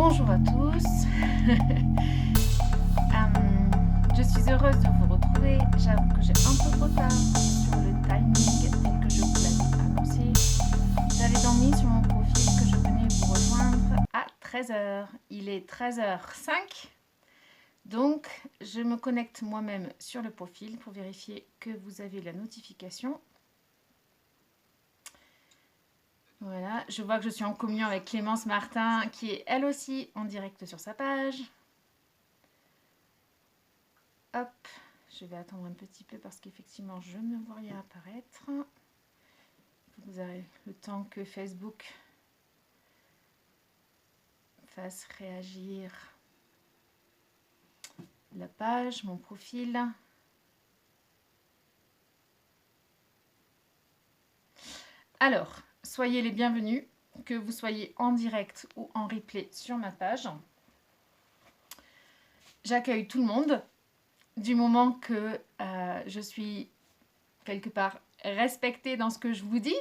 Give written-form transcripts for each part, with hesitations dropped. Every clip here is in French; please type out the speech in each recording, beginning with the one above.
Bonjour à tous. Je suis heureuse de vous retrouver. J'avoue que j'ai un peu de retard sur le timing tel que je vous l'avais annoncé. J'avais dormi sur mon profil que je venais vous rejoindre à 13h. Il est 13h05. Donc, je me connecte moi-même sur le profil pour vérifier que vous avez la notification. Voilà, je vois que je suis en communion avec Clémence Martin qui est elle aussi en direct sur sa page. Hop, je vais attendre un petit peu parce qu'effectivement je ne vois rien apparaître. Vous avez le temps que Facebook fasse réagir la page, mon profil. Alors, soyez les bienvenus, que vous soyez en direct ou en replay sur ma page. J'accueille tout le monde du moment que je suis quelque part respectée dans ce que je vous dis.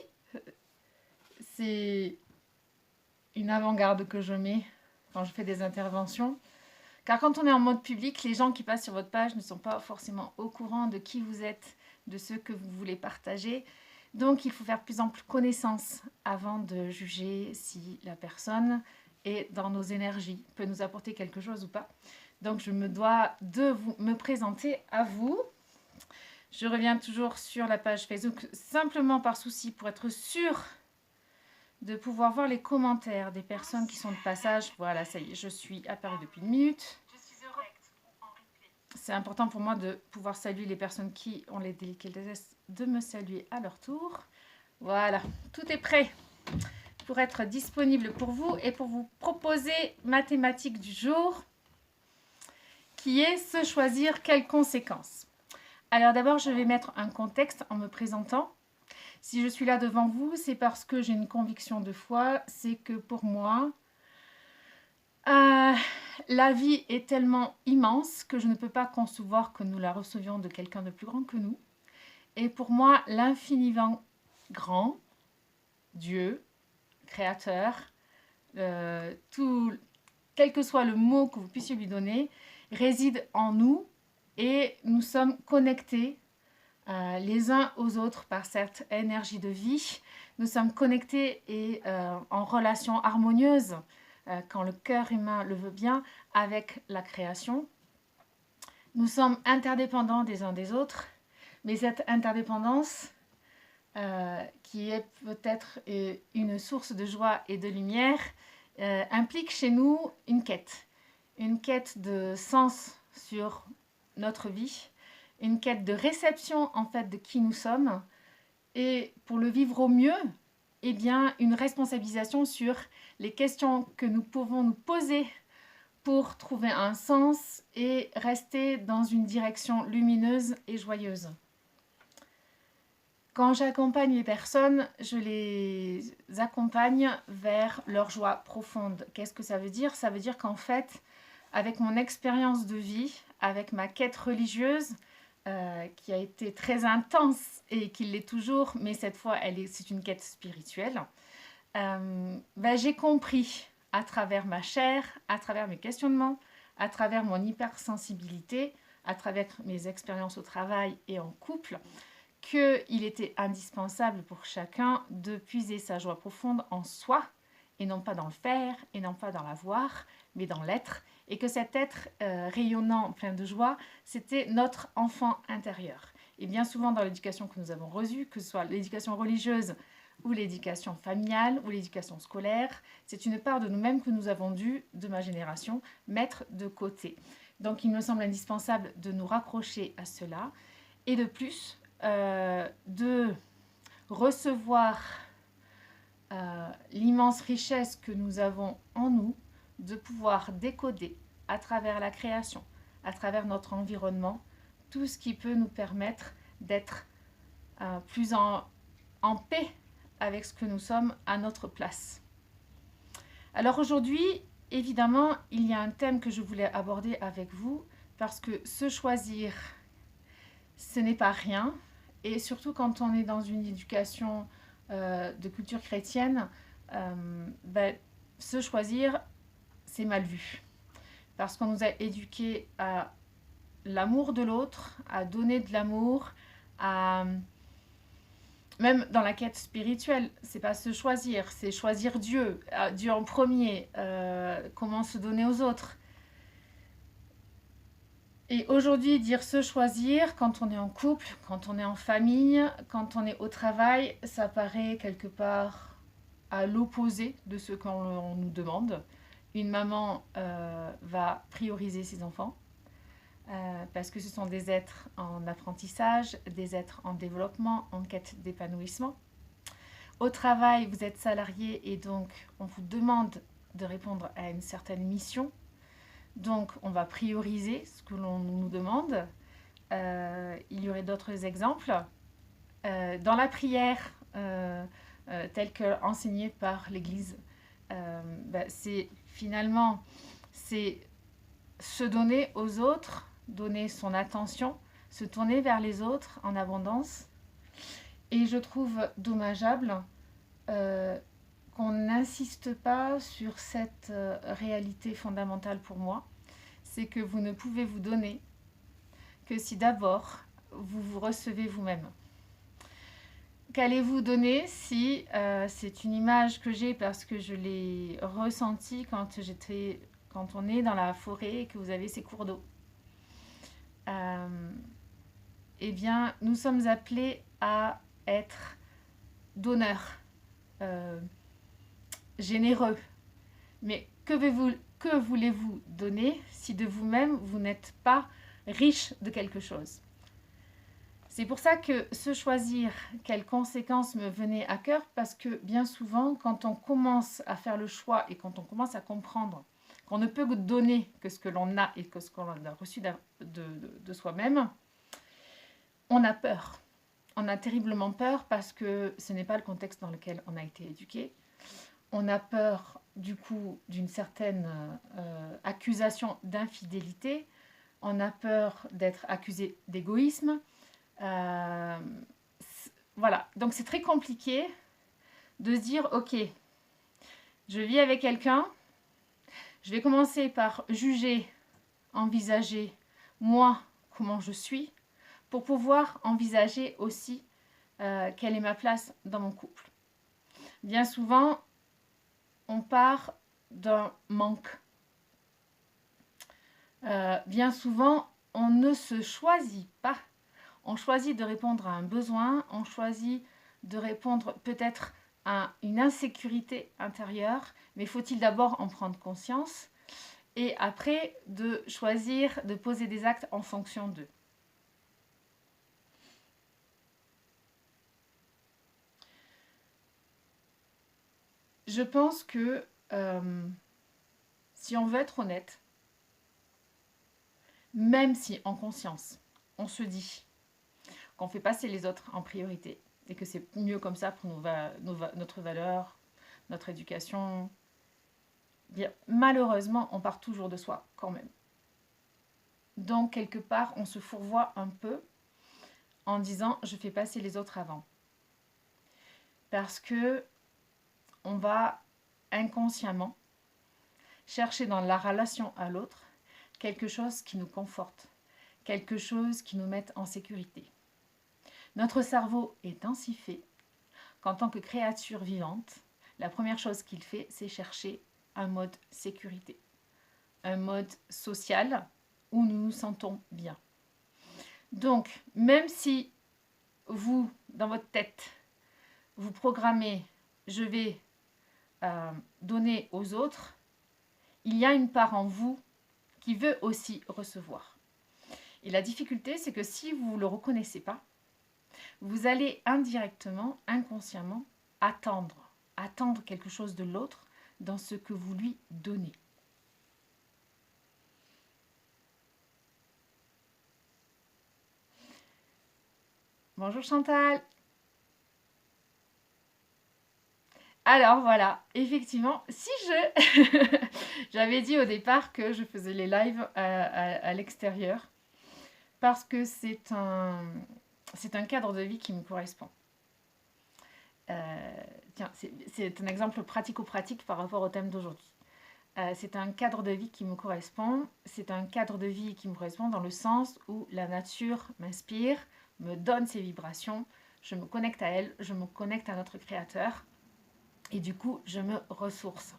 C'est une avant-garde que je mets quand je fais des interventions. Car quand on est en mode public, les gens qui passent sur votre page ne sont pas forcément au courant de qui vous êtes, de ce que vous voulez partager. Donc, il faut faire plus ample connaissance avant de juger si la personne est dans nos énergies, peut nous apporter quelque chose ou pas. Donc, je me dois de me présenter à vous. Je reviens toujours sur la page Facebook, simplement par souci pour être sûre de pouvoir voir les commentaires des personnes qui sont de passage. Voilà, ça y est, je suis apparue depuis une minute. C'est important pour moi de pouvoir saluer les personnes qui ont les délicatesses de me saluer à leur tour. Voilà, tout est prêt pour être disponible pour vous et pour vous proposer ma thématique du jour qui est se choisir quelles conséquences. Alors d'abord, je vais mettre un contexte en me présentant. Si je suis là devant vous, c'est parce que j'ai une conviction de foi, c'est que pour moi, la vie est tellement immense que je ne peux pas concevoir que nous la recevions de quelqu'un de plus grand que nous. Et pour moi, l'infiniment grand, Dieu, créateur, quel que soit le mot que vous puissiez lui donner, réside en nous et nous sommes connectés les uns aux autres par cette énergie de vie. Nous sommes connectés et en relation harmonieuse quand le cœur humain le veut bien avec la création. Nous sommes interdépendants des uns des autres, mais cette interdépendance qui est peut-être une source de joie et de lumière implique chez nous une quête de sens sur notre vie, une quête de réception en fait de qui nous sommes et pour le vivre au mieux, eh bien une responsabilisation sur les questions que nous pouvons nous poser pour trouver un sens et rester dans une direction lumineuse et joyeuse. Quand j'accompagne les personnes, je les accompagne vers leur joie profonde. Qu'est-ce que ça veut dire ? Ça veut dire qu'en fait, avec mon expérience de vie, avec ma quête religieuse, qui a été très intense et qui l'est toujours, mais cette fois, c'est une quête spirituelle, j'ai compris à travers ma chair, à travers mes questionnements, à travers mon hypersensibilité, à travers mes expériences au travail et en couple, qu'il était indispensable pour chacun de puiser sa joie profonde en soi, et non pas dans le faire, et non pas dans l'avoir, mais dans l'être, et que cet être rayonnant, plein de joie, c'était notre enfant intérieur. Et bien souvent dans l'éducation que nous avons reçue, que ce soit l'éducation religieuse ou l'éducation familiale ou l'éducation scolaire, c'est une part de nous-mêmes que nous avons dû, de ma génération, mettre de côté. Donc il me semble indispensable de nous raccrocher à cela, et de plus, de recevoir l'immense richesse que nous avons en nous, de pouvoir décoder à travers la création, à travers notre environnement, tout ce qui peut nous permettre d'être plus en paix avec ce que nous sommes à notre place. Alors aujourd'hui, évidemment, il y a un thème que je voulais aborder avec vous, parce que se choisir, ce n'est pas rien, et surtout quand on est dans une éducation de culture chrétienne, se choisir, c'est mal vu. Parce qu'on nous a éduqués à l'amour de l'autre, à donner de l'amour, à... Même dans la quête spirituelle, c'est pas se choisir, c'est choisir Dieu, Dieu en premier, comment se donner aux autres. Et aujourd'hui, dire se choisir, quand on est en couple, quand on est en famille, quand on est au travail, ça paraît quelque part à l'opposé de ce qu'on nous demande. Une maman va prioriser ses enfants parce que ce sont des êtres en apprentissage, des êtres en développement, en quête d'épanouissement. Au travail, vous êtes salarié et donc on vous demande de répondre à une certaine mission. Donc, on va prioriser ce que l'on nous demande. Il y aurait d'autres exemples. Dans la prière, telle qu'enseignée par l'Église, c'est finalement c'est se donner aux autres, donner son attention, se tourner vers les autres en abondance. Et je trouve dommageable qu'on n'insiste pas sur cette réalité fondamentale pour moi, c'est que vous ne pouvez vous donner que si d'abord vous vous recevez vous-même. Qu'allez-vous donner si c'est une image que j'ai parce que je l'ai ressentie quand on est dans la forêt et que vous avez ces cours d'eau. Eh bien, nous sommes appelés à être donneurs, généreux. Mais que voulez-vous donner si de vous-même, vous n'êtes pas riche de quelque chose? C'est pour ça que se choisir, quelles conséquences me venaient à cœur, parce que bien souvent, quand on commence à faire le choix et quand on commence à comprendre qu'on ne peut donner que ce que l'on a et que ce qu'on a reçu de soi-même, on a peur. On a terriblement peur parce que ce n'est pas le contexte dans lequel on a été éduqué. On a peur du coup d'une certaine accusation d'infidélité. On a peur d'être accusé d'égoïsme. Voilà, donc c'est très compliqué de se dire, ok, je vis avec quelqu'un, je vais commencer par juger, envisager moi comment je suis, pour pouvoir envisager aussi quelle est ma place dans mon couple. Bien souvent, on part d'un manque. Bien souvent, on ne se choisit pas. On choisit de répondre à un besoin, on choisit de répondre peut-être à une insécurité intérieure, mais faut-il d'abord en prendre conscience et après de choisir de poser des actes en fonction d'eux. Je pense que si on veut être honnête, même si en conscience, on se dit qu'on fait passer les autres en priorité et que c'est mieux comme ça pour notre valeur, notre éducation, bien, malheureusement, on part toujours de soi quand même. Donc, quelque part, on se fourvoie un peu en disant « je fais passer les autres avant ». Parce que on va inconsciemment chercher dans la relation à l'autre quelque chose qui nous conforte, quelque chose qui nous mette en sécurité. Notre cerveau est ainsi fait qu'en tant que créature vivante, la première chose qu'il fait, c'est chercher un mode sécurité, un mode social où nous nous sentons bien. Donc, même si vous, dans votre tête, vous programmez « je vais donner aux autres », il y a une part en vous qui veut aussi recevoir. Et la difficulté, c'est que si vous ne le reconnaissez pas, vous allez indirectement, inconsciemment, attendre quelque chose de l'autre dans ce que vous lui donnez. Bonjour Chantal. Alors voilà, effectivement, si j'avais dit au départ que je faisais les lives à l'extérieur parce que c'est un cadre de vie qui me correspond. Tiens, c'est un exemple pratico-pratique par rapport au thème d'aujourd'hui. c'est un cadre de vie qui me correspond. C'est un cadre de vie qui me correspond dans le sens où la nature m'inspire, me donne ses vibrations. Je me connecte à elle, je me connecte à notre créateur. Et du coup, je me ressource.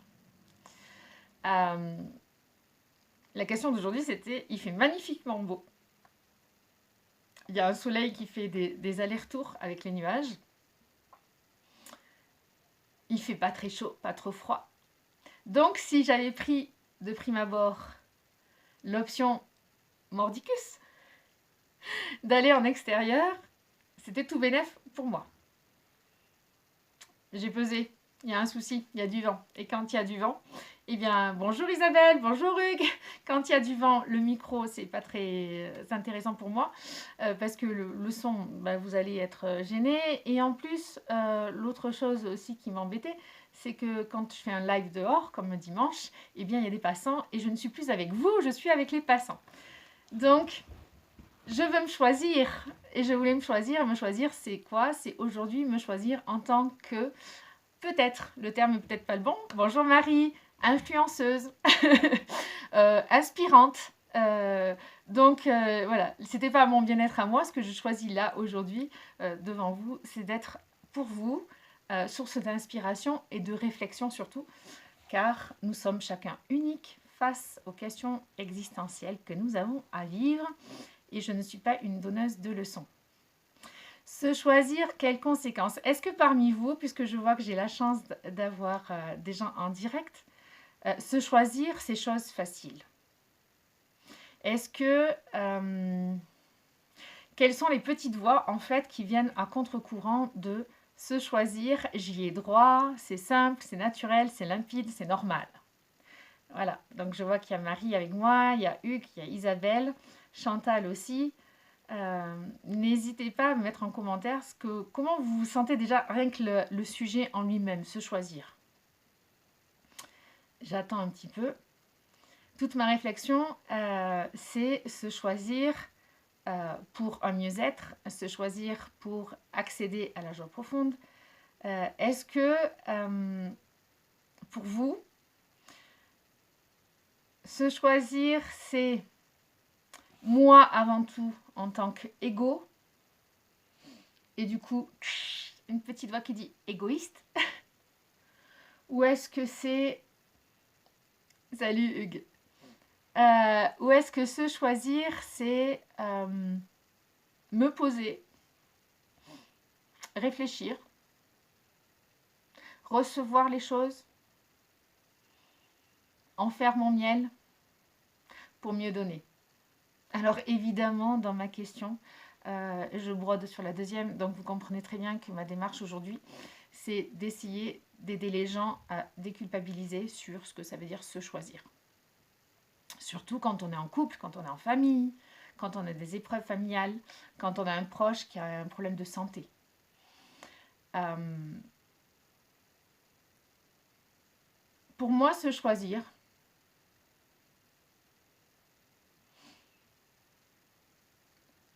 La question d'aujourd'hui, c'était, il fait magnifiquement beau. Il y a un soleil qui fait des allers-retours avec les nuages. Il fait pas très chaud, pas trop froid. Donc, si j'avais pris de prime abord l'option mordicus, d'aller en extérieur, c'était tout bénef pour moi. J'ai pesé, il y a un souci, il y a du vent. Et quand il y a du vent, eh bien, bonjour Isabelle, bonjour Hugues. Quand il y a du vent, le micro, c'est pas très intéressant pour moi parce que le son, bah, vous allez être gêné. Et en plus, l'autre chose aussi qui m'embêtait, c'est que quand je fais un live dehors, comme dimanche, eh bien, il y a des passants et je ne suis plus avec vous, je suis avec les passants. Donc, je veux me choisir et je voulais me choisir, c'est quoi? C'est aujourd'hui me choisir en tant que, peut-être, le terme est peut-être pas le bon, bonjour Marie, influenceuse, inspirante. Donc voilà, c'était pas mon bien-être à moi, ce que je choisis là aujourd'hui devant vous, c'est d'être pour vous source d'inspiration et de réflexion surtout, car nous sommes chacun unique face aux questions existentielles que nous avons à vivre et je ne suis pas une donneuse de leçons. Se choisir, quelles conséquences? Est-ce que parmi vous, puisque je vois que j'ai la chance d'avoir des gens en direct, se choisir, c'est chose facile? Est-ce que... quelles sont les petites voix en fait qui viennent à contre-courant de se choisir? J'y ai droit, c'est simple, c'est naturel, c'est limpide, c'est normal. Voilà, donc je vois qu'il y a Marie avec moi, il y a Hugues, il y a Isabelle, Chantal aussi. N'hésitez pas à me mettre en commentaire comment vous vous sentez déjà, rien que le sujet en lui-même, se choisir. J'attends un petit peu. Toute ma réflexion, c'est se choisir pour un mieux-être, se choisir pour accéder à la joie profonde. Est-ce que, pour vous, se choisir, c'est moi avant tout en tant qu'égo, et du coup, une petite voix qui dit égoïste? Ou est-ce que c'est... Salut Hugues. Ou est-ce que se choisir, c'est me poser, réfléchir, recevoir les choses, en faire mon miel pour mieux donner? Alors évidemment, dans ma question, je brode sur la deuxième, donc vous comprenez très bien que ma démarche aujourd'hui, c'est d'essayer d'aider les gens à déculpabiliser sur ce que ça veut dire se choisir. Surtout quand on est en couple, quand on est en famille, quand on a des épreuves familiales, quand on a un proche qui a un problème de santé. Pour moi, se choisir,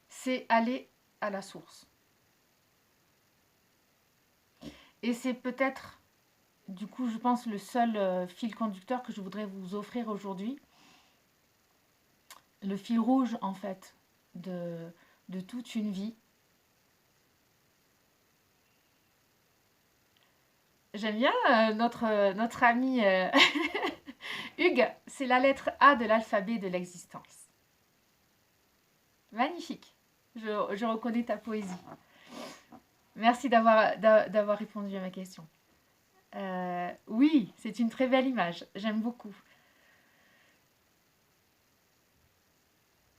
c'est aller à la source. Et c'est peut-être, du coup, je pense, le seul fil conducteur que je voudrais vous offrir aujourd'hui. Le fil rouge, en fait, de toute une vie. J'aime bien notre ami Hugues, c'est la lettre A de l'alphabet de l'existence. Magnifique. Je reconnais ta poésie. Merci d'avoir répondu à ma question. Oui, c'est une très belle image. J'aime beaucoup.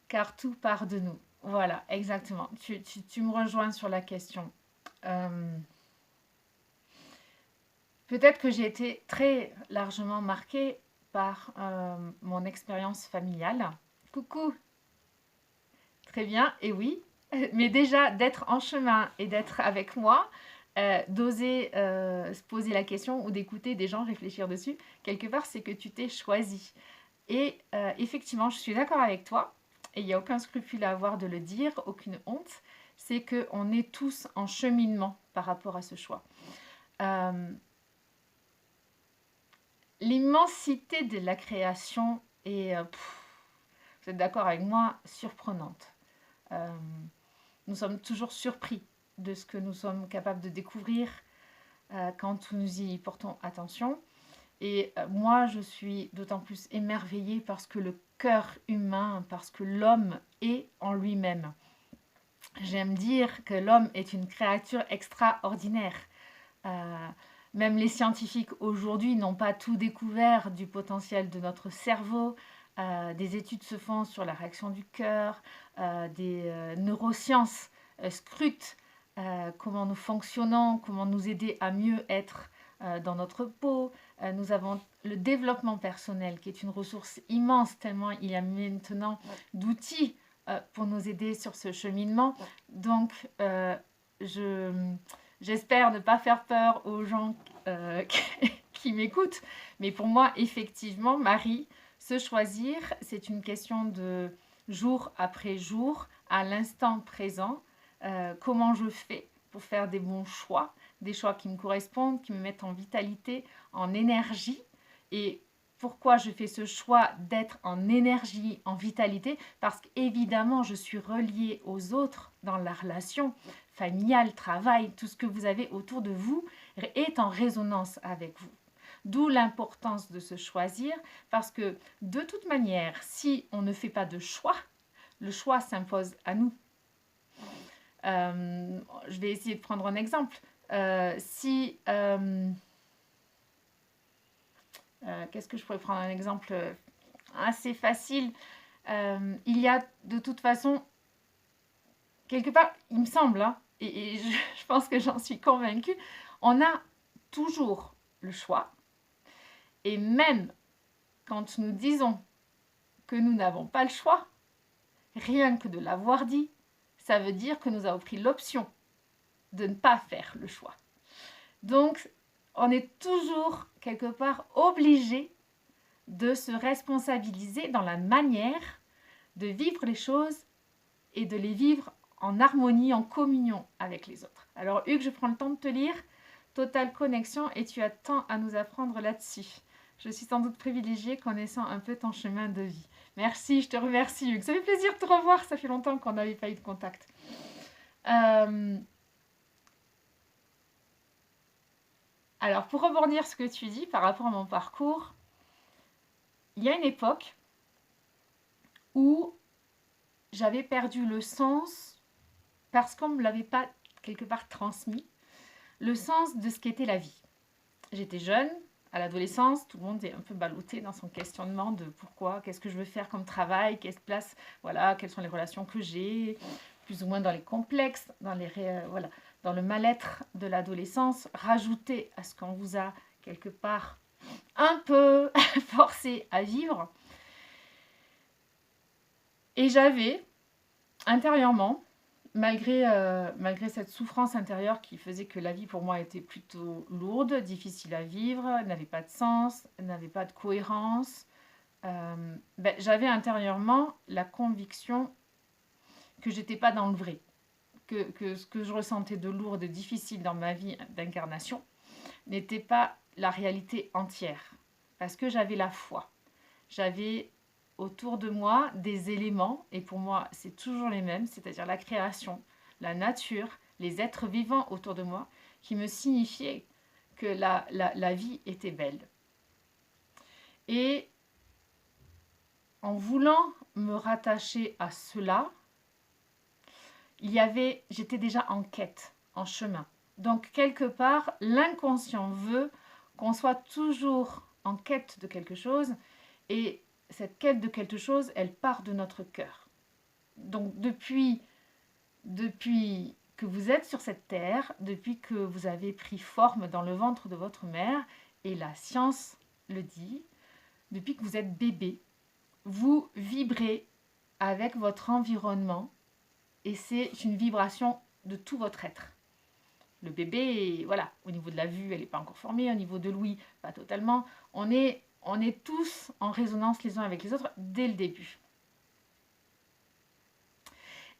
Car tout part de nous. Voilà, exactement. Tu me rejoins sur la question. Peut-être que j'ai été très largement marquée par mon expérience familiale. Coucou. Très bien, et oui. Mais déjà, d'être en chemin et d'être avec moi, d'oser se poser la question ou d'écouter des gens réfléchir dessus, quelque part, c'est que tu t'es choisi. Et effectivement, je suis d'accord avec toi, et il n'y a aucun scrupule à avoir de le dire, aucune honte, c'est qu'on est tous en cheminement par rapport à ce choix. l'immensité de la création est, vous êtes d'accord avec moi, surprenante. Euh, nous sommes toujours surpris de ce que nous sommes capables de découvrir quand nous y portons attention. Et moi, je suis d'autant plus émerveillée parce que le cœur humain, parce que l'homme est en lui-même. J'aime dire que l'homme est une créature extraordinaire. Euh, Même les scientifiques aujourd'hui n'ont pas tout découvert du potentiel de notre cerveau. Des études se font sur la réaction du cœur, des neurosciences scrutent comment nous fonctionnons, comment nous aider à mieux être dans notre peau. Nous avons le développement personnel qui est une ressource immense tellement il y a maintenant d'outils pour nous aider sur ce cheminement. Donc, je j'espère ne pas faire peur aux gens qui m'écoutent, mais pour moi, effectivement, Marie, se choisir, c'est une question de jour après jour, à l'instant présent, comment je fais pour faire des bons choix, des choix qui me correspondent, qui me mettent en vitalité, en énergie. Et pourquoi je fais ce choix d'être en énergie, en vitalité? Parce qu'évidemment, je suis reliée aux autres dans la relation familiale, travail, tout ce que vous avez autour de vous est en résonance avec vous. D'où l'importance de se choisir, parce que de toute manière, si on ne fait pas de choix, le choix s'impose à nous. Je vais essayer de prendre un exemple. Qu'est-ce que je pourrais prendre un exemple assez facile. Il y a de toute façon, quelque part, il me semble, hein, et je pense que j'en suis convaincue, on a toujours le choix. Et même quand nous disons que nous n'avons pas le choix, rien que de l'avoir dit, ça veut dire que nous avons pris l'option de ne pas faire le choix. Donc, on est toujours quelque part obligé de se responsabiliser dans la manière de vivre les choses et de les vivre en harmonie, en communion avec les autres. Alors Hugues, je prends le temps de te lire. Totale connexion et tu as tant à nous apprendre là-dessus. Je suis sans doute privilégiée connaissant un peu ton chemin de vie. Merci, je te remercie Hugues. Ça fait plaisir de te revoir, ça fait longtemps qu'on n'avait pas eu de contact. Alors pour rebondir ce que tu dis par rapport à mon parcours, il y a une époque où j'avais perdu le sens parce qu'on ne me l'avait pas quelque part transmis, le sens de ce qu'était la vie. J'étais jeune, à l'adolescence, tout le monde est un peu ballotté dans son questionnement de pourquoi, qu'est-ce que je veux faire comme travail, quelle place, voilà, quelles sont les relations que j'ai, plus ou moins dans les complexes, dans le mal-être de l'adolescence, rajouté à ce qu'on vous a quelque part un peu forcé à vivre. Et j'avais intérieurement, malgré cette souffrance intérieure qui faisait que la vie pour moi était plutôt lourde, difficile à vivre, n'avait pas de sens, n'avait pas de cohérence, j'avais intérieurement la conviction que j'étais pas dans le vrai, que ce que je ressentais de lourd, de difficile dans ma vie d'incarnation n'était pas la réalité entière, parce que j'avais la foi, j'avais autour de moi des éléments, et pour moi c'est toujours les mêmes, c'est-à-dire la création, la nature, les êtres vivants autour de moi, qui me signifiaient que la vie était belle. Et en voulant me rattacher à cela, j'étais déjà en quête, en chemin. Donc quelque part, l'inconscient veut qu'on soit toujours en quête de quelque chose, et cette quête de quelque chose, elle part de notre cœur. Donc depuis que vous êtes sur cette terre, depuis que vous avez pris forme dans le ventre de votre mère, et la science le dit, depuis que vous êtes bébé, vous vibrez avec votre environnement, et c'est une vibration de tout votre être. Le bébé, voilà, au niveau de la vue, elle n'est pas encore formée, au niveau de l'ouïe, pas totalement. On est tous en résonance les uns avec les autres dès le début.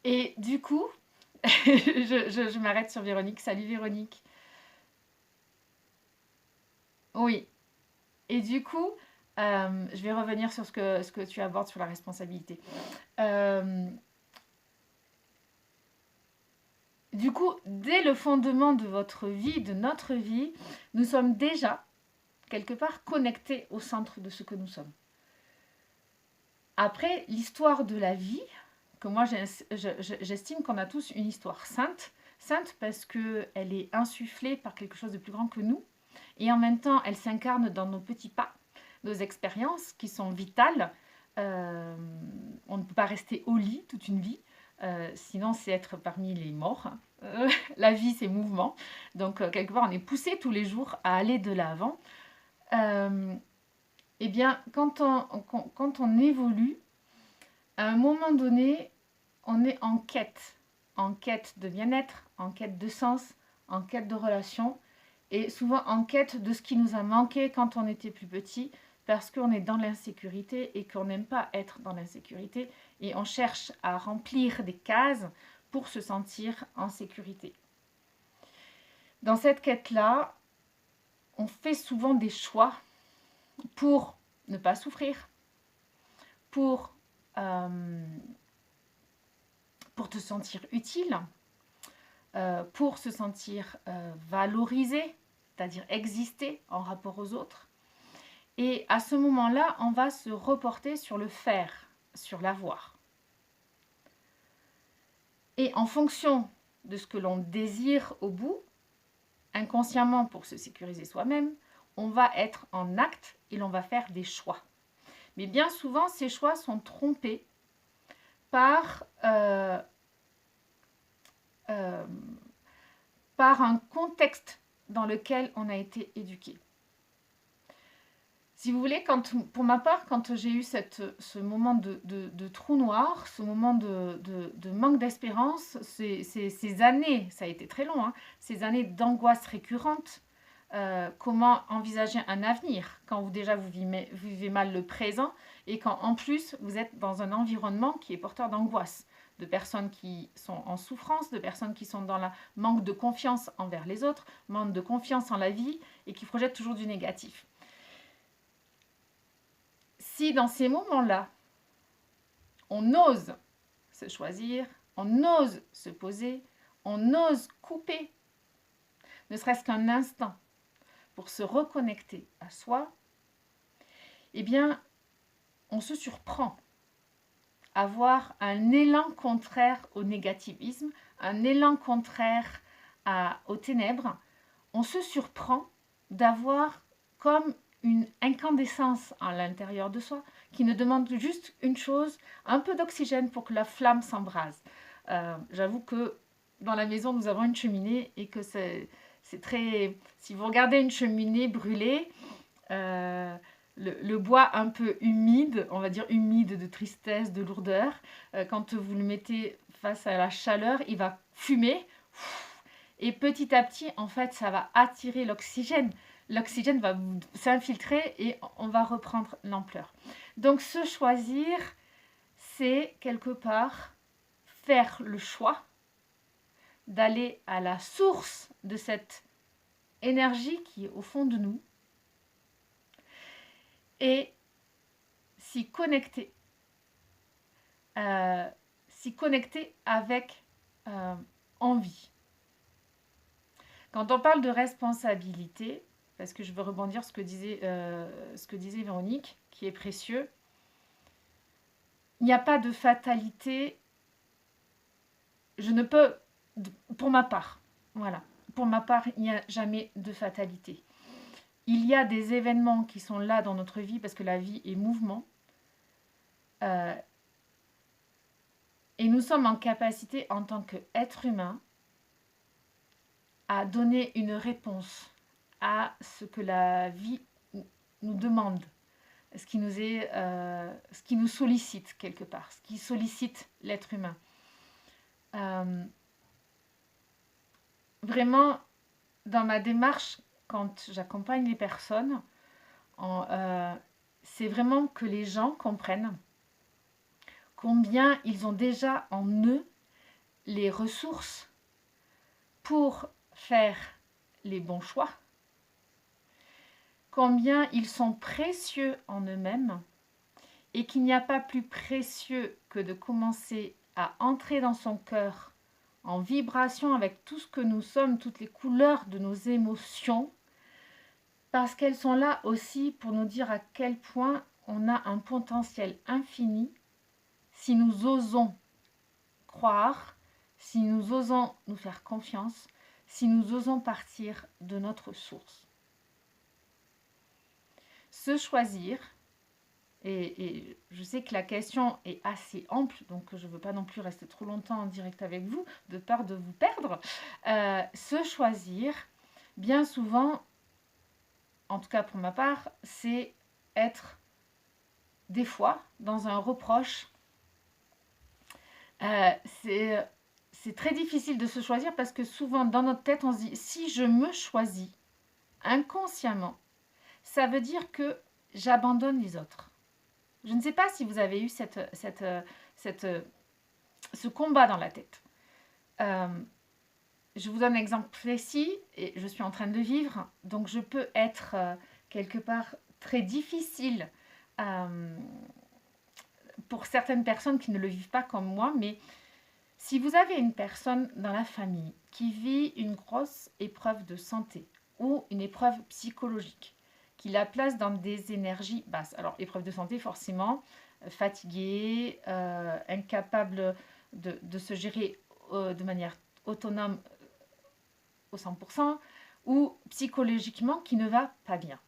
Et du coup, je m'arrête sur Véronique. Salut Véronique. Oui. Et du coup, je vais revenir sur ce que tu abordes sur la responsabilité. Du coup, dès le fondement de votre vie, de notre vie, nous sommes déjà, quelque part, connectés au centre de ce que nous sommes. Après, l'histoire de la vie, que moi j'estime qu'on a tous une histoire sainte, sainte parce qu'elle est insufflée par quelque chose de plus grand que nous, et en même temps elle s'incarne dans nos petits pas, nos expériences qui sont vitales. On ne peut pas rester au lit toute une vie, sinon c'est être parmi les morts. La vie c'est mouvement, donc quelque part on est poussé tous les jours à aller de l'avant. Eh bien quand on évolue, à un moment donné, on est en quête de bien-être, en quête de sens, en quête de relation, et souvent en quête de ce qui nous a manqué quand on était plus petit, parce qu'on est dans l'insécurité et qu'on n'aime pas être dans l'insécurité, et on cherche à remplir des cases pour se sentir en sécurité. Dans cette quête-là, on fait souvent des choix pour ne pas souffrir, pour te sentir utile, pour se sentir valorisé, c'est-à-dire exister en rapport aux autres. Et à ce moment-là, on va se reporter sur le faire, sur l'avoir. Et en fonction de ce que l'on désire au bout, inconsciemment pour se sécuriser soi-même, on va être en acte et l'on va faire des choix. Mais bien souvent, ces choix sont trompés par un contexte dans lequel on a été éduqué. Si vous voulez, pour ma part, quand j'ai eu ce moment de trou noir, ce moment de manque d'espérance, ces années, ça a été très long, hein, ces années d'angoisse récurrente, comment envisager un avenir quand vous vivez mal le présent et quand en plus vous êtes dans un environnement qui est porteur d'angoisse, de personnes qui sont en souffrance, de personnes qui sont dans le manque de confiance envers les autres, manque de confiance en la vie et qui projettent toujours du négatif. Si dans ces moments-là, on ose se choisir, on ose se poser, on ose couper, ne serait-ce qu'un instant, pour se reconnecter à soi, eh bien, on se surprend à avoir un élan contraire au négativisme, un élan contraire aux ténèbres. On se surprend d'avoir comme une incandescence à l'intérieur de soi qui ne demande juste une chose, un peu d'oxygène pour que la flamme s'embrase. J'avoue que dans la maison, nous avons une cheminée et que c'est très... Si vous regardez une cheminée brûlée, le bois un peu humide, on va dire humide de tristesse, de lourdeur, quand vous le mettez face à la chaleur, il va fumer. Et petit à petit, en fait, ça va attirer l'oxygène. L'oxygène va s'infiltrer et on va reprendre l'ampleur. Donc, se choisir, c'est quelque part faire le choix d'aller à la source de cette énergie qui est au fond de nous et s'y connecter avec envie. Quand on parle de responsabilité, parce que je veux rebondir sur ce que disait Véronique, qui est précieux, il n'y a pas de fatalité. Je ne peux, pour ma part, voilà, pour ma part, il n'y a jamais de fatalité. Il y a des événements qui sont là dans notre vie, parce que la vie est mouvement, et nous sommes en capacité, en tant qu'être humain, à donner une réponse à ce que la vie nous demande, ce qui nous sollicite quelque part, ce qui sollicite l'être humain. Vraiment, dans ma démarche, quand j'accompagne les personnes, c'est vraiment que les gens comprennent combien ils ont déjà en eux les ressources pour faire les bons choix, combien ils sont précieux en eux-mêmes et qu'il n'y a pas plus précieux que de commencer à entrer dans son cœur en vibration avec tout ce que nous sommes, toutes les couleurs de nos émotions, parce qu'elles sont là aussi pour nous dire à quel point on a un potentiel infini si nous osons croire, si nous osons nous faire confiance, si nous osons partir de notre source. Se choisir, et je sais que la question est assez ample, donc je ne veux pas non plus rester trop longtemps en direct avec vous, de peur de vous perdre. Se choisir, bien souvent, en tout cas pour ma part, c'est être des fois dans un reproche. C'est très difficile de se choisir parce que souvent dans notre tête on se dit si je me choisis inconsciemment, ça veut dire que j'abandonne les autres. Je ne sais pas si vous avez eu ce combat dans la tête. Je vous donne un exemple précis et je suis en train de le vivre, donc je peux être quelque part très difficile pour certaines personnes qui ne le vivent pas comme moi, mais si vous avez une personne dans la famille qui vit une grosse épreuve de santé ou une épreuve psychologique, qui la place dans des énergies basses, alors épreuve de santé forcément, fatigué, incapable de se gérer de manière autonome au 100%, ou psychologiquement qui ne va pas bien.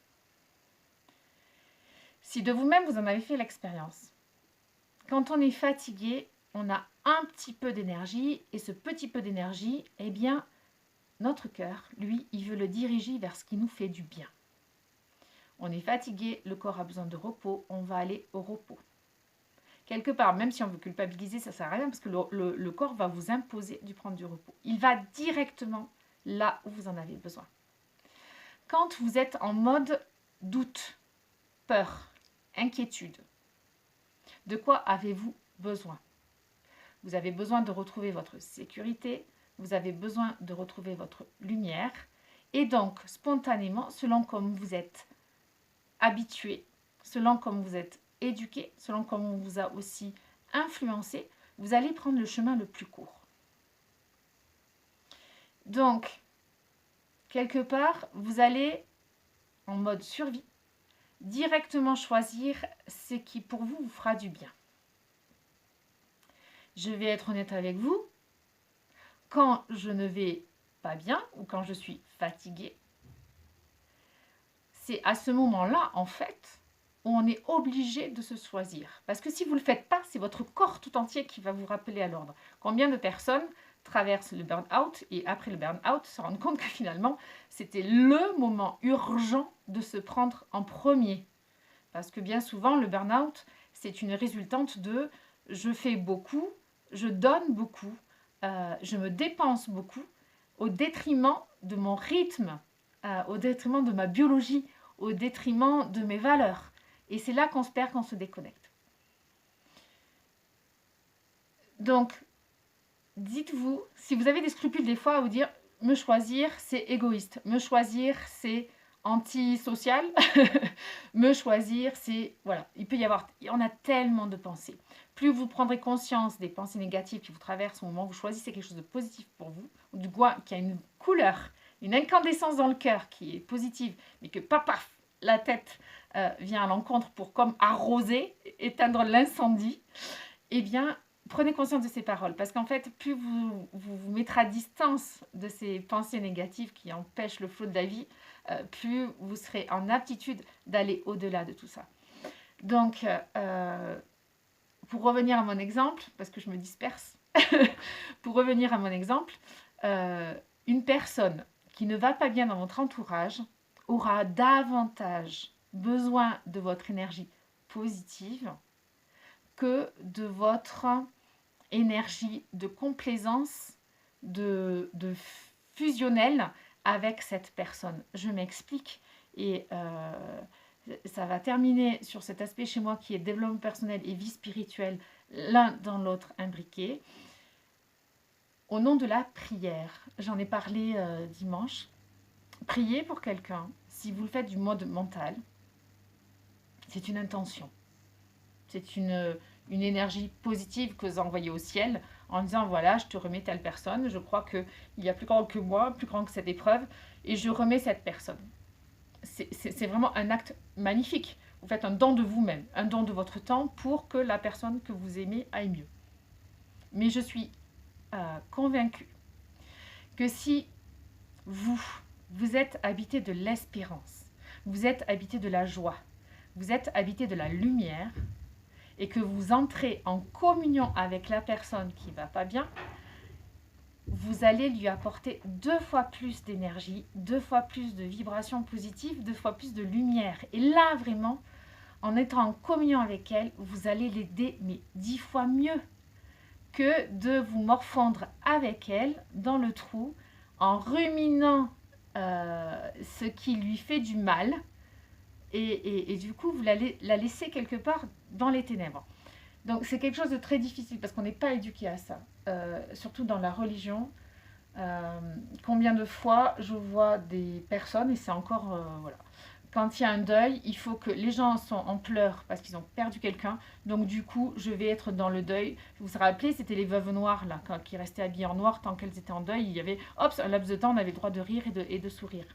Si de vous-même vous en avez fait l'expérience, quand on est fatigué, on a un petit peu d'énergie et ce petit peu d'énergie, eh bien, notre cœur, lui, il veut le diriger vers ce qui nous fait du bien. On est fatigué, le corps a besoin de repos, on va aller au repos. Quelque part, même si on veut culpabiliser, ça ne sert à rien parce que le corps va vous imposer de prendre du repos. Il va directement là où vous en avez besoin. Quand vous êtes en mode doute, peur, inquiétude, de quoi avez-vous besoin? Vous avez besoin de retrouver votre sécurité, vous avez besoin de retrouver votre lumière. Et donc, spontanément, selon comme vous êtes habitué, selon comme vous êtes éduqué, selon comme on vous a aussi influencé, vous allez prendre le chemin le plus court. Donc, quelque part, vous allez, en mode survie, directement choisir ce qui pour vous fera du bien. Je vais être honnête avec vous, quand je ne vais pas bien ou quand je suis fatiguée, c'est à ce moment-là, en fait, où on est obligé de se choisir. Parce que si vous ne le faites pas, c'est votre corps tout entier qui va vous rappeler à l'ordre. Combien de personnes traversent le burn-out et après le burn-out se rendent compte que finalement, c'était le moment urgent de se prendre en premier. Parce que bien souvent, le burn-out, c'est une résultante de « je fais beaucoup, je donne beaucoup, je me dépense beaucoup au détriment de mon rythme, au détriment de ma biologie, au détriment de mes valeurs. » Et c'est là qu'on se perd, qu'on se déconnecte. Donc, dites-vous, si vous avez des scrupules des fois à vous dire « me choisir, c'est égoïste, me choisir, c'est antisocial, me choisir, c'est... » Voilà, il peut y avoir... On a tellement de pensées. Plus vous prendrez conscience des pensées négatives qui vous traversent au moment où vous choisissez quelque chose de positif pour vous, ou du moins qui a une couleur, une incandescence dans le cœur qui est positive, mais que paf, la tête vient à l'encontre pour comme arroser, éteindre l'incendie, eh bien, prenez conscience de ces paroles. Parce qu'en fait, plus vous mettrez à distance de ces pensées négatives qui empêchent le flot de la vie, plus vous serez en aptitude d'aller au-delà de tout ça. Donc, pour revenir à mon exemple, parce que je me disperse, pour revenir à mon exemple, une personne qui ne va pas bien dans votre entourage aura davantage besoin de votre énergie positive que de votre énergie de complaisance, de fusionnel avec cette personne. Je m'explique et ça va terminer sur cet aspect chez moi qui est développement personnel et vie spirituelle, l'un dans l'autre imbriqués. Au nom de la prière, j'en ai parlé dimanche. Prier pour quelqu'un, si vous le faites du mode mental, c'est une intention. C'est une énergie positive que vous envoyez au ciel en disant voilà, je te remets telle personne, je crois qu'il y a plus grand que moi, plus grand que cette épreuve, et je remets cette personne. C'est vraiment un acte magnifique. Vous faites un don de vous-même, un don de votre temps pour que la personne que vous aimez aille mieux. Mais je suis convaincue que si vous êtes habité de l'espérance, vous êtes habité de la joie, vous êtes habité de la lumière, et que vous entrez en communion avec la personne qui ne va pas bien, vous allez lui apporter 2 fois plus d'énergie, 2 fois plus de vibrations positives, 2 fois plus de lumière. Et là, vraiment, en étant en communion avec elle, vous allez l'aider, mais 10 fois mieux que de vous morfondre avec elle dans le trou, en ruminant ce qui lui fait du mal. Et du coup, vous allez la laisser quelque part dans les ténèbres. Donc, c'est quelque chose de très difficile parce qu'on n'est pas éduqué à ça, surtout dans la religion. Combien de fois je vois des personnes, et c'est encore, voilà, quand il y a un deuil, il faut que les gens sont en pleurs parce qu'ils ont perdu quelqu'un. Donc, du coup, je vais être dans le deuil. Vous vous rappelez, c'était les veuves noires, là, qui restaient habillées en noir tant qu'elles étaient en deuil. Il y avait, hop, un laps de temps, on avait le droit de rire et de sourire.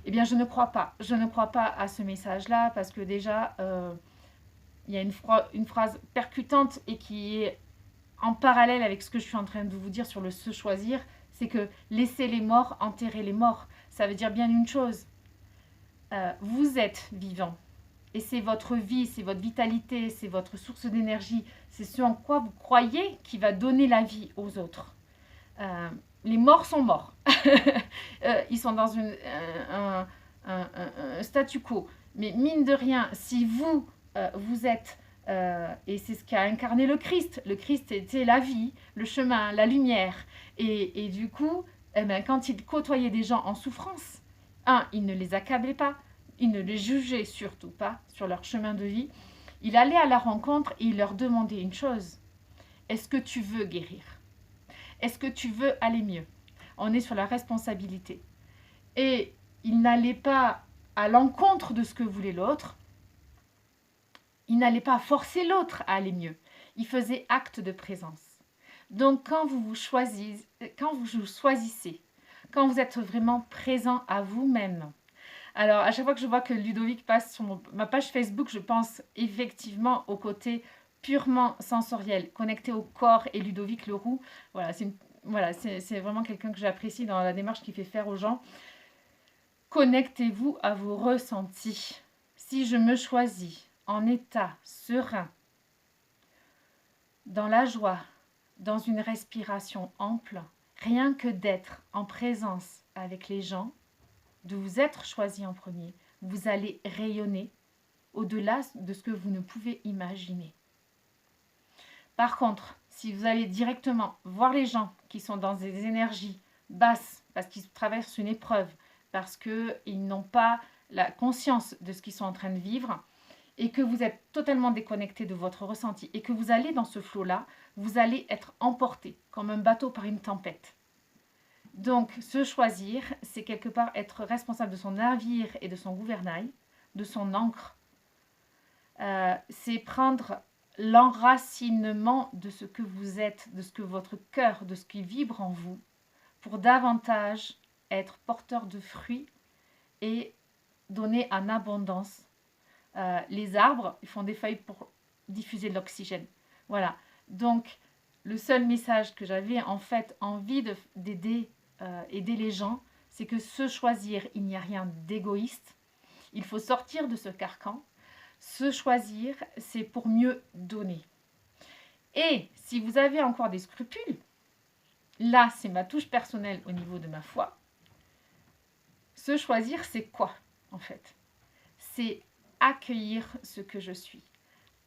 Eh bien, je ne crois pas. Je ne crois pas à ce message-là parce que déjà, il y a une phrase percutante et qui est en parallèle avec ce que je suis en train de vous dire sur le se choisir, c'est que laisser les morts, enterrer les morts. Ça veut dire bien une chose. Vous êtes vivant. Et c'est votre vie, c'est votre vitalité, c'est votre source d'énergie. C'est ce en quoi vous croyez qui va donner la vie aux autres. Les morts sont morts. Ils sont dans un statu quo. Mais mine de rien, si vous, vous êtes, et c'est ce qu'a incarné le Christ était la vie, le chemin, la lumière. Et du coup, eh ben, quand il côtoyait des gens en souffrance, il ne les accablait pas, il ne les jugeait surtout pas sur leur chemin de vie. Il allait à la rencontre et il leur demandait une chose. Est-ce que tu veux guérir ? Est-ce que tu veux aller mieux ? On est sur la responsabilité. Et il n'allait pas à l'encontre de ce que voulait l'autre. Il n'allait pas forcer l'autre à aller mieux. Il faisait acte de présence. Donc quand vous choisissez, quand vous êtes vraiment présent à vous-même. Alors à chaque fois que je vois que Ludovic passe sur ma page Facebook, je pense effectivement au côté purement sensoriel, connecté au corps et Ludovic Leroux. Voilà, c'est vraiment quelqu'un que j'apprécie dans la démarche qu'il fait faire aux gens. Connectez-vous à vos ressentis. Si je me choisis en état serein, dans la joie, dans une respiration ample, rien que d'être en présence avec les gens, de vous être choisi en premier, vous allez rayonner au-delà de ce que vous ne pouvez imaginer. Par contre, si vous allez directement voir les gens qui sont dans des énergies basses, parce qu'ils traversent une épreuve, parce qu'ils n'ont pas la conscience de ce qu'ils sont en train de vivre, et que vous êtes totalement déconnecté de votre ressenti, et que vous allez dans ce flot-là, vous allez être emporté comme un bateau par une tempête. Donc, se choisir, c'est quelque part être responsable de son navire et de son gouvernail, de son ancre. C'est prendre l'enracinement de ce que vous êtes, de ce que votre cœur, de ce qui vibre en vous, pour davantage être porteur de fruits et donner en abondance. Les arbres, ils font des feuilles pour diffuser de l'oxygène. Voilà. Donc, le seul message que j'avais en fait envie d'aider aider les gens, c'est que se choisir, il n'y a rien d'égoïste. Il faut sortir de ce carcan. Se choisir, c'est pour mieux donner. Et si vous avez encore des scrupules, là, c'est ma touche personnelle au niveau de ma foi. Se choisir, c'est quoi, en fait ? C'est accueillir ce que je suis.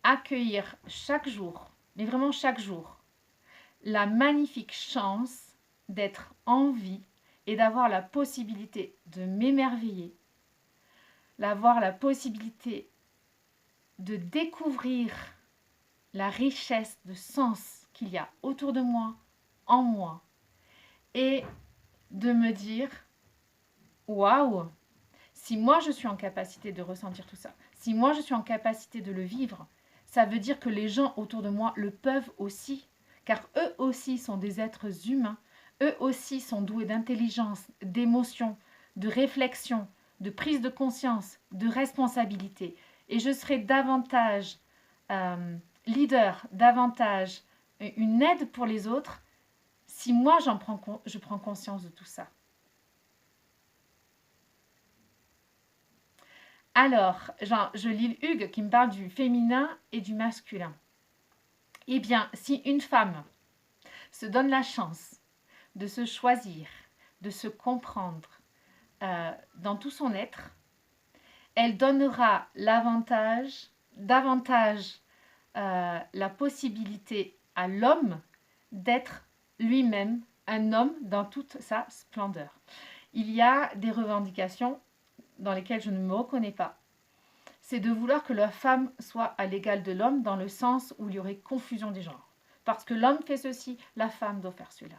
Accueillir chaque jour, mais vraiment chaque jour, la magnifique chance d'être en vie et d'avoir la possibilité de m'émerveiller, d'avoir la possibilité de découvrir la richesse de sens qu'il y a autour de moi, en moi, et de me dire, waouh, Si moi, je suis en capacité de ressentir tout ça, si moi, je suis en capacité de le vivre, ça veut dire que les gens autour de moi le peuvent aussi, car eux aussi sont des êtres humains, eux aussi sont doués d'intelligence, d'émotion, de réflexion, de prise de conscience, de responsabilité. Et je serai davantage leader, davantage une aide pour les autres si moi je prends conscience de tout ça. Alors, je lis Hugues qui me parle du féminin et du masculin. Eh bien, si une femme se donne la chance de se choisir, de se comprendre dans tout son être, elle donnera davantage la possibilité à l'homme d'être lui-même un homme dans toute sa splendeur. Il y a des revendications dans lesquelles je ne me reconnais pas. C'est de vouloir que la femme soit à l'égal de l'homme dans le sens où il y aurait confusion des genres. Parce que l'homme fait ceci, la femme doit faire cela.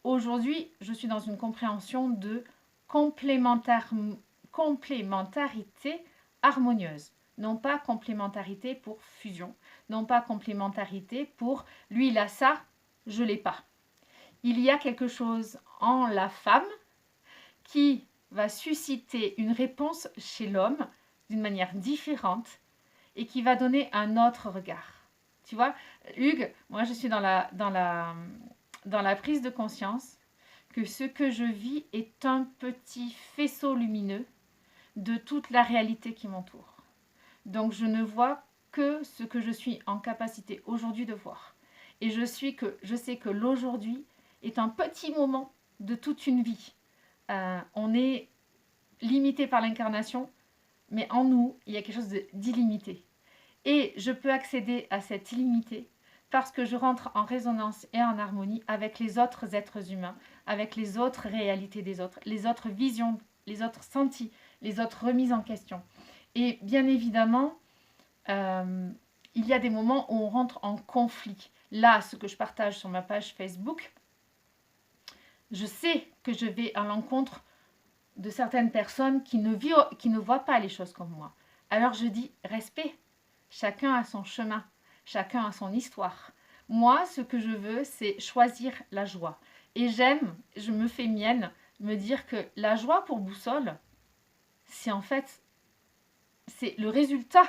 Aujourd'hui, je suis dans une compréhension de complémentarité harmonieuse. Non pas complémentarité pour fusion, non pas complémentarité pour lui il a ça, je l'ai pas. Il y a quelque chose en la femme qui va susciter une réponse chez l'homme d'une manière différente et qui va donner un autre regard. Tu vois, Hugues, moi je suis dans la prise de conscience que ce que je vis est un petit faisceau lumineux de toute la réalité qui m'entoure. Donc je ne vois que ce que je suis en capacité aujourd'hui de voir. Et je sais que l'aujourd'hui est un petit moment de toute une vie. On est limité par l'incarnation, mais en nous, il y a quelque chose d'illimité. Et je peux accéder à cette illimité parce que je rentre en résonance et en harmonie avec les autres êtres humains, avec les autres réalités des autres, les autres visions, les autres sentis, les autres remises en question. Et bien évidemment, il y a des moments où on rentre en conflit. Là, ce que je partage sur ma page Facebook, je sais que je vais à l'encontre de certaines personnes qui ne voient pas les choses comme moi. Alors je dis respect. Chacun a son chemin, chacun a son histoire. Moi, ce que je veux, c'est choisir la joie. Et je me fais mienne, me dire que la joie pour boussole, c'est le résultat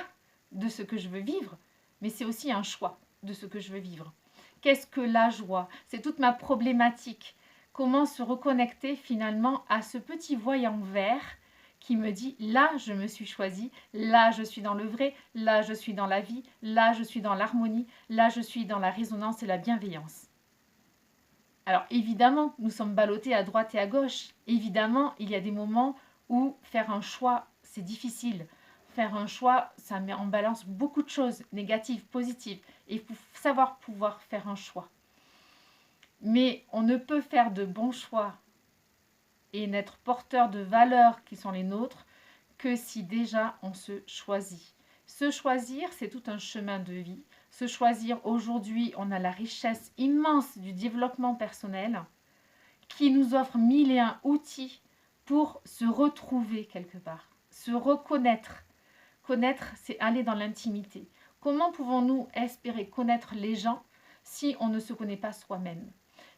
de ce que je veux vivre, mais c'est aussi un choix de ce que je veux vivre. Qu'est-ce que la joie? C'est toute ma problématique. Comment se reconnecter finalement à ce petit voyant vert qui me dit là je me suis choisie, là je suis dans le vrai, là je suis dans la vie, là je suis dans l'harmonie, là je suis dans la résonance et la bienveillance. Alors évidemment, nous sommes ballottés à droite et à gauche. Évidemment, il y a des moments où faire un choix, c'est difficile. Faire un choix, ça met en balance beaucoup de choses, négatives, positives. Et il faut savoir pouvoir faire un choix. Mais on ne peut faire de bons choix et n'être porteur de valeurs qui sont les nôtres que si déjà on se choisit. Se choisir, c'est tout un chemin de vie. Se choisir aujourd'hui, on a la richesse immense du développement personnel qui nous offre 1001 outils pour se retrouver quelque part, se reconnaître. Connaître, c'est aller dans l'intimité. Comment pouvons-nous espérer connaître les gens si on ne se connaît pas soi-même?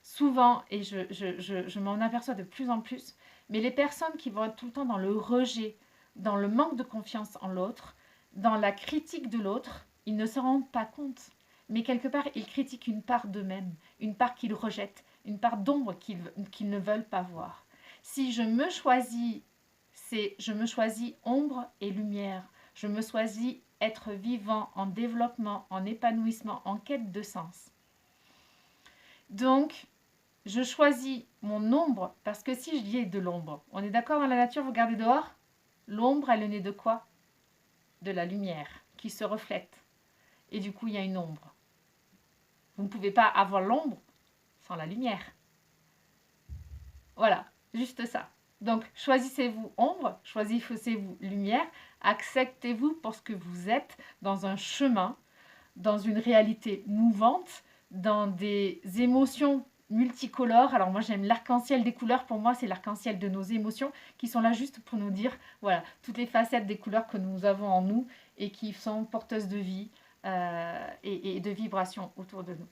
Souvent, et je m'en aperçois de plus en plus, mais les personnes qui vont être tout le temps dans le rejet, dans le manque de confiance en l'autre, dans la critique de l'autre, ils ne se rendent pas compte. Mais quelque part, ils critiquent une part d'eux-mêmes, une part qu'ils rejettent, une part d'ombre qu'ils ne veulent pas voir. Si je me choisis, je me choisis ombre et lumière. Je me choisis être vivant, en développement, en épanouissement, en quête de sens. Donc, je choisis mon ombre parce que si je dis de l'ombre, on est d'accord dans la nature, vous regardez dehors, l'ombre, elle est née de quoi? De la lumière qui se reflète. Et du coup, il y a une ombre. Vous ne pouvez pas avoir l'ombre sans la lumière. Voilà, juste ça. Donc, choisissez-vous ombre, choisissez-vous lumière, acceptez-vous pour ce que vous êtes dans un chemin, dans une réalité mouvante, dans des émotions multicolores. Alors moi j'aime l'arc-en-ciel des couleurs, pour moi c'est l'arc-en-ciel de nos émotions qui sont là juste pour nous dire, voilà, toutes les facettes des couleurs que nous avons en nous et qui sont porteuses de vie et de vibrations autour de nous.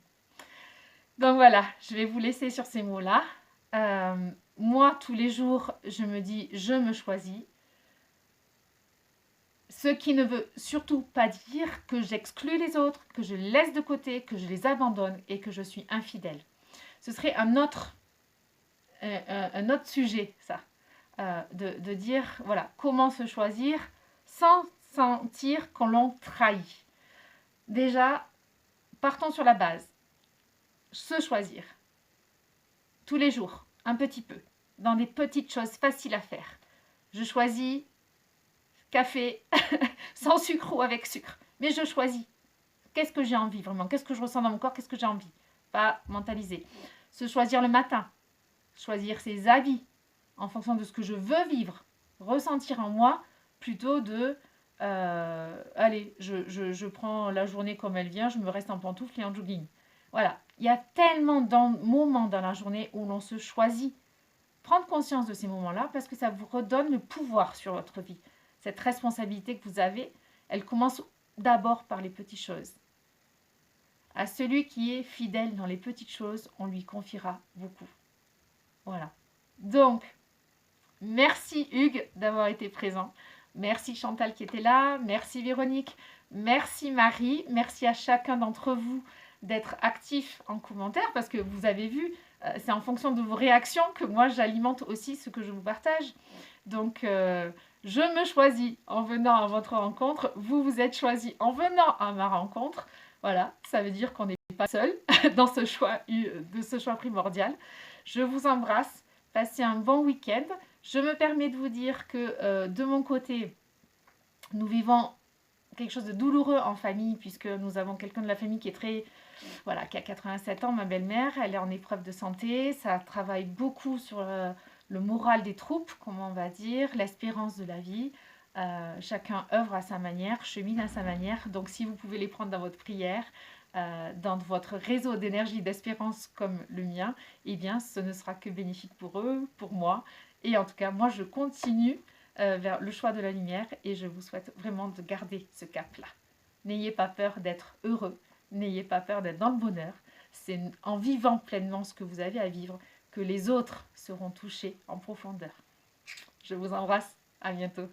Donc voilà, je vais vous laisser sur ces mots-là. Moi, tous les jours, je me dis, je me choisis. Ce qui ne veut surtout pas dire que j'exclus les autres, que je les laisse de côté, que je les abandonne et que je suis infidèle. Ce serait un autre sujet, ça, de dire, voilà, comment se choisir sans sentir qu'on l'on trahit. Déjà, partons sur la base. Se choisir. Tous les jours, un petit peu, dans des petites choses faciles à faire. Je choisis café sans sucre ou avec sucre. Mais je choisis. Qu'est-ce que j'ai envie vraiment? Qu'est-ce que je ressens dans mon corps? Qu'est-ce que j'ai envie? Pas mentaliser. Se choisir le matin. Choisir ses habits en fonction de ce que je veux vivre. Ressentir en moi plutôt de allez, je prends la journée comme elle vient, je me reste en pantoufles et en jogging. Voilà. Il y a tellement de moments dans la journée où l'on se choisit. Prendre conscience de ces moments-là parce que ça vous redonne le pouvoir sur votre vie. Cette responsabilité que vous avez, elle commence d'abord par les petites choses. À celui qui est fidèle dans les petites choses, on lui confiera beaucoup. Voilà. Donc, merci Hugues d'avoir été présent. Merci Chantal qui était là. Merci Véronique. Merci Marie. Merci à chacun d'entre vous d'être actif en commentaire parce que vous avez vu, c'est en fonction de vos réactions que moi j'alimente aussi ce que je vous partage. Donc, je me choisis en venant à votre rencontre. Vous vous êtes choisi en venant à ma rencontre. Voilà, ça veut dire qu'on n'est pas seul dans ce choix primordial. Je vous embrasse. Passez un bon week-end. Je me permets de vous dire que de mon côté, nous vivons quelque chose de douloureux en famille puisque nous avons quelqu'un de la famille qui est qui a 87 ans, ma belle-mère. Elle est en épreuve de santé. Ça travaille beaucoup sur le moral des troupes, comment on va dire, l'espérance de la vie. Chacun œuvre à sa manière, chemine à sa manière. Donc si vous pouvez les prendre dans votre prière, dans votre réseau d'énergie, d'espérance comme le mien, eh bien ce ne sera que bénéfique pour eux, pour moi. Et en tout cas, moi je continue vers le choix de la lumière et je vous souhaite vraiment de garder ce cap-là. N'ayez pas peur d'être heureux, n'ayez pas peur d'être dans le bonheur. C'est en vivant pleinement ce que vous avez à vivre que les autres seront touchés en profondeur. Je vous embrasse, à bientôt.